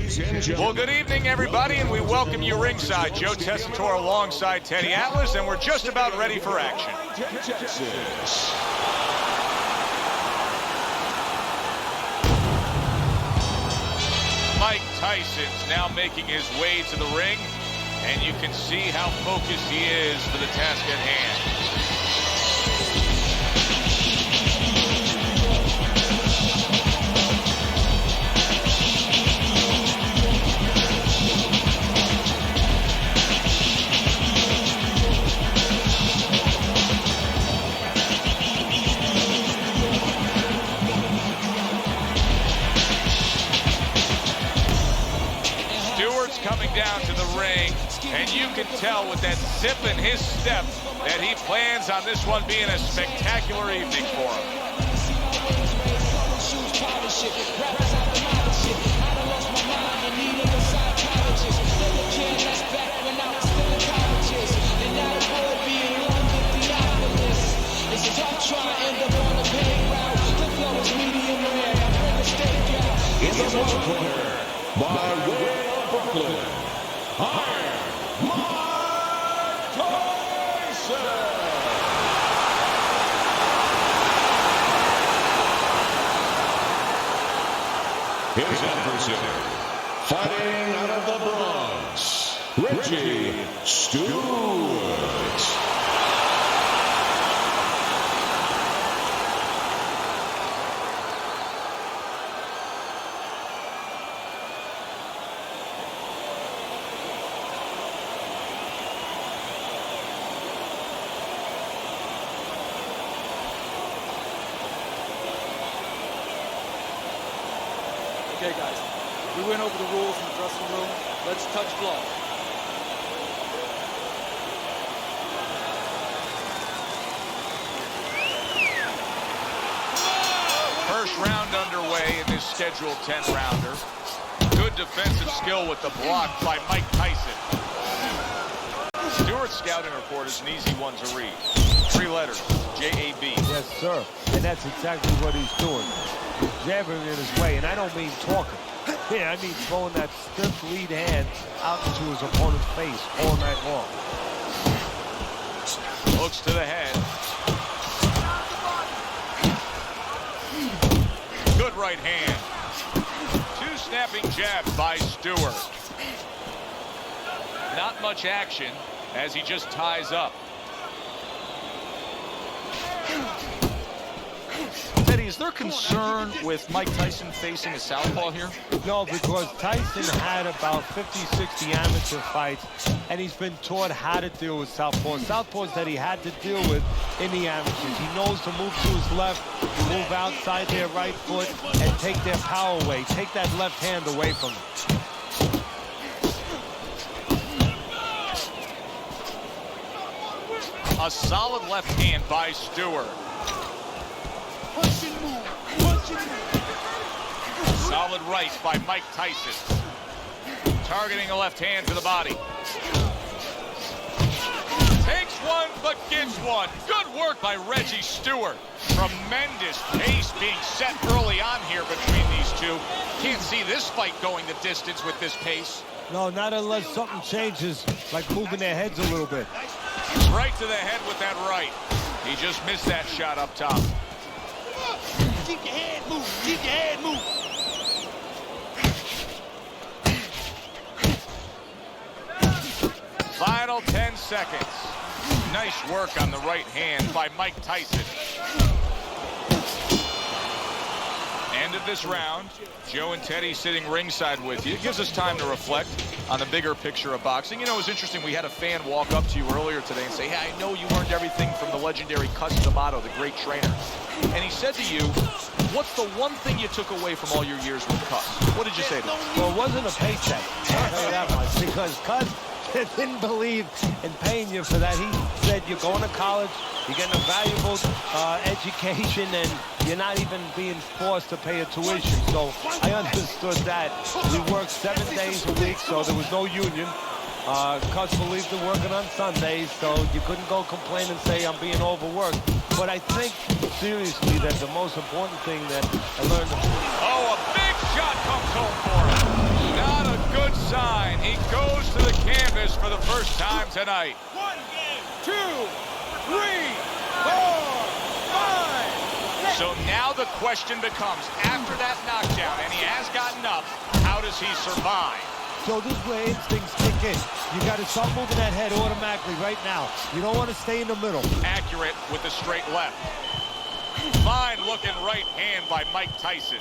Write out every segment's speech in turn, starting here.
Ladies and gentlemen. Well, good evening, everybody, and we welcome you ringside. Joe Tessitore alongside Teddy Atlas, and we're just about ready for action. Mike Tyson's now making his way to the ring, and you can see how focused he is for the task at hand. Coming down to the ring, and you can tell with that zip in his step that he plans on this one being a spectacular evening for him. By way of Brooklyn, I'm Mike Tyson. His adversary, fighting out of the Bronx, Reggie Stewart. Okay, guys, we went over the rules in the dressing room. Let's touch gloves. First round underway in this scheduled 10-rounder. Good defensive skill with the block by Mike Tyson. Stewart's scouting report is an easy one to read. 3 letters, J-A-B. Yes, sir. And that's exactly what he's doing. He's jabbing in his way, and I don't mean talking. Yeah, I mean throwing that stiff lead hand out into his opponent's face all night long. Looks to the head. Good right hand. 2 snapping jabs by Stewart. Not much action as he just ties up. Teddy, is there concern with Mike Tyson facing a southpaw here? No, because Tyson had about 50, 60 amateur fights, and he's been taught how to deal with southpaws. Southpaws that he had to deal with in the amateurs. He knows to move to his left, move outside their right foot, and take their power away. Take that left hand away from him. A solid left hand by Stewart. Solid right by Mike Tyson. Targeting the left hand to the body. Takes one, but gets one. Good work by Reggie Stewart. Tremendous pace being set early on here between these two. Can't see this fight going the distance with this pace. No, not unless something changes, like moving their heads a little bit. Right to the head with that right. He just missed that shot up top. Keep your head moving. Keep your head moving. Final 10 seconds. Nice work on the right hand by Mike Tyson. End of this round. Joe and Teddy sitting ringside with you. It gives us time to reflect on the bigger picture of boxing. You know, it was interesting. We had a fan walk up to you earlier today and say, hey, I know you learned everything from the legendary Cus D'Amato, the great trainer. And he said to you, what's the one thing you took away from all your years with Cus? What did you say to him? Well, it wasn't a paycheck, I'll tell you that much, because Cus didn't believe in paying you for that. He said you're going to college, you're getting a valuable education, and you're not even being forced to pay a tuition. So I understood that. We worked 7 days a week, so there was no union. Cus believed in working on Sundays, so you couldn't go complain and say I'm being overworked. But I think, seriously, that the most important thing that I learned... Oh, a big shot comes home for him. Not sign. He goes to the canvas for the first time tonight. 1, 2, 3, 4, 5. So now the question becomes, after that knockdown, and he has gotten up, how does he survive? So this is where instincts kick in. You got to start moving that head automatically right now. You don't want to stay in the middle. Accurate with the straight left. Fine looking right hand by Mike Tyson.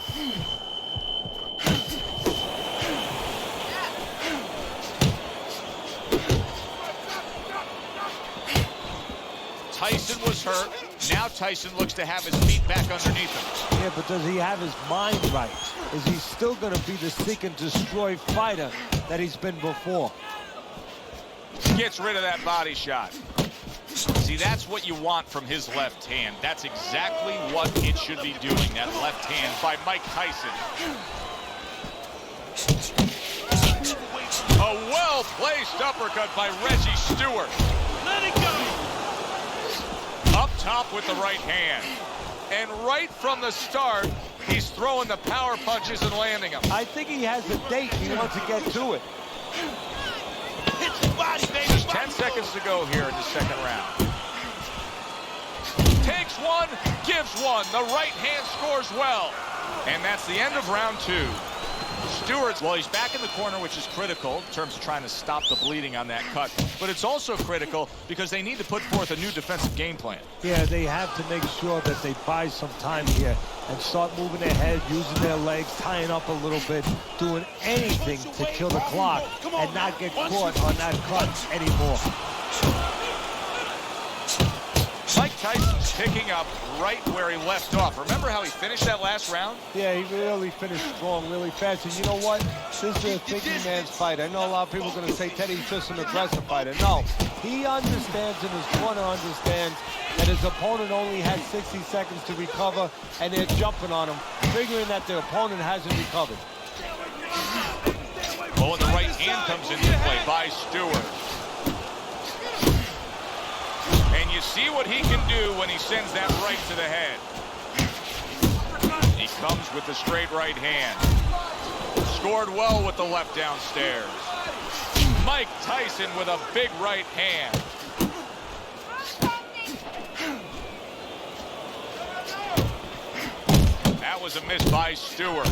Tyson was hurt. Now Tyson looks to have his feet back underneath him. Yeah, but does he have his mind right? Is he still going to be the seek and destroy fighter that he's been before? Gets rid of that body shot. See, that's what you want from his left hand. That's exactly what it should be doing, that left hand by Mike Tyson. A well-placed uppercut by Reggie Stewart. Let it go. Up top with the right hand. And right from the start, he's throwing the power punches and landing them. I think he has a date. He wants to get to it. Hit the body, baby. Just 10 seconds to go here in the second round. Takes one, gives one. The right hand scores well. And that's the end of round 2. Stewart, well, he's back in the corner, which is critical in terms of trying to stop the bleeding on that cut. But it's also critical because they need to put forth a new defensive game plan. Yeah, they have to make sure that they buy some time here and start moving their head, using their legs, tying up a little bit, doing anything to kill the clock and not get caught on that cut anymore. Mike Tyson's picking up right where he left off. Remember how he finished that last round? Yeah, he really finished strong, really fast. And you know what? This is a thinking man's fight. I know a lot of people are going to say Teddy's just an aggressive fighter. No, he understands and his corner understands that his opponent only has 60 seconds to recover, and they're jumping on him, figuring that their opponent hasn't recovered. Oh, and the right hand comes into play by Stewart. And you see what he can do when he sends that right to the head. He comes with the straight right hand. Scored well with the left downstairs. Mike Tyson with a big right hand. That was a miss by Stewart.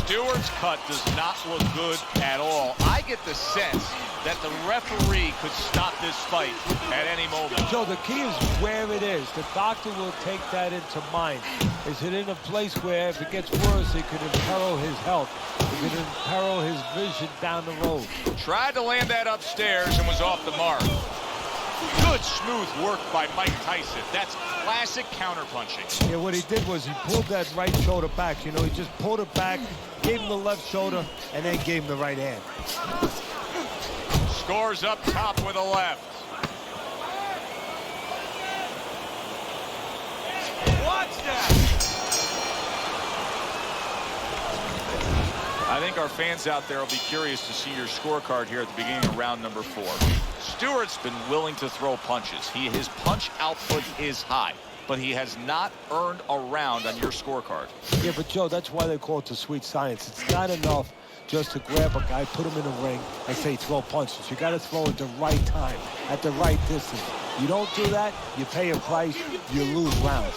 Stewart's cut does not look good at all. I get the sense that the referee could stop this fight at any moment. So the key is where it is. The doctor will take that into mind. Is it in a place where if it gets worse, it could imperil his health? It could imperil his vision down the road. Tried to land that upstairs and was off the mark. Good smooth work by Mike Tyson. That's classic counterpunching. Yeah, what he did was he pulled that right shoulder back. You know, he just pulled it back, gave him the left shoulder, and then gave him the right hand. Scores up top with a left. Watch that. I think our fans out there will be curious to see your scorecard here at the beginning of round number 4. Stewart's been willing to throw punches. His punch output is high, but he has not earned a round on your scorecard. Yeah, but Joe, that's why they call it the sweet science. It's not enough just to grab a guy, put him in a ring, and say throw punches. You got to throw at the right time, at the right distance. You don't do that, you pay a price, you lose rounds.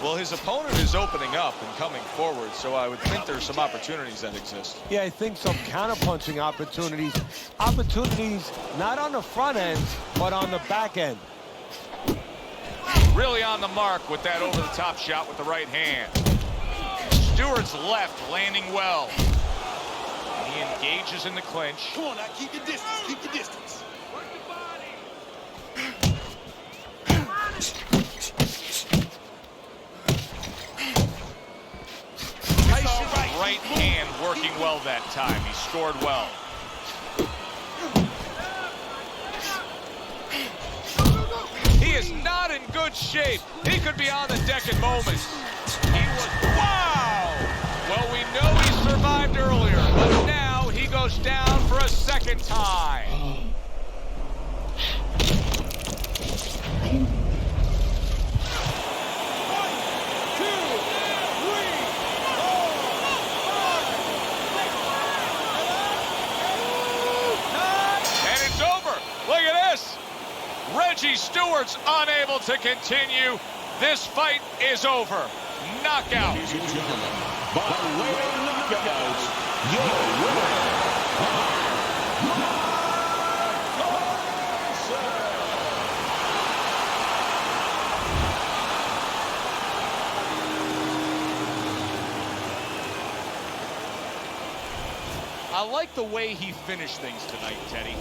Well, his opponent is opening up and coming forward, so I would think there's some opportunities that exist. Yeah, I think some counterpunching opportunities. Opportunities not on the front end, but on the back end. Really on the mark with that over-the-top shot with the right hand. Stewart's left landing well. He engages in the clinch. Come on now, keep your distance, keep your distance. Tyson's right hand working well that time. He scored well. He is not in good shape. He could be on the deck at moments. He was, wow! Well, we know he survived earlier, but now he goes down for a second time. Reggie Stewart's unable to continue. This fight is over. Knockout. Ladies and gentlemen, by way of knockout, your winner, I like the way he finished things tonight, Teddy.